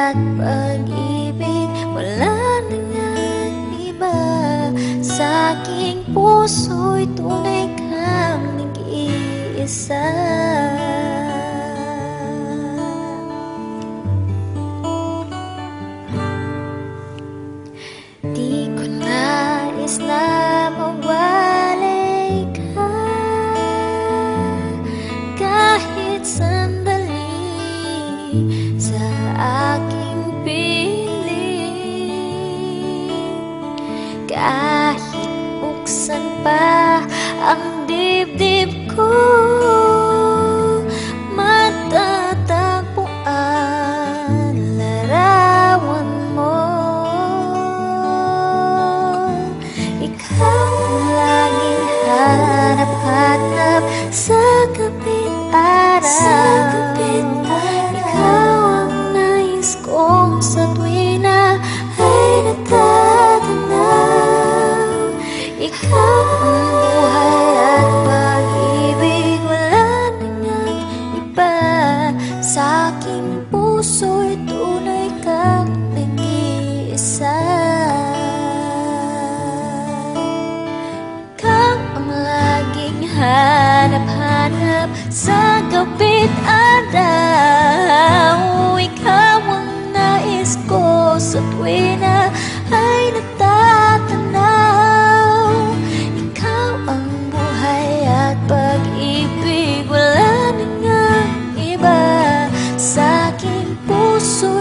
at pag-ibig, wala na ngang iba. Sa aking puso'y tunay kang nag-iisa. Di ko nais na mawalay ka kahit sandali sa aking piling. Kahit buksan pa ang dibdib ko, matatagpuan larawan mo. Ikaw ang laging hanap-hanap sa gabing araw. Ikaw ang nais kong sa tuwi na ay natatanaw. Ikaw ang buhay at pag-ibig, wala na ngang iba. Sa aking puso'y tunay kang nag-iisa. Hanap-hanap sa gabit araw. Ikaw ang nais ko sa tuwi na ay natatanaw. Ikaw ang buhay at pag-ibig, wala na ngang iba. Sa aking puso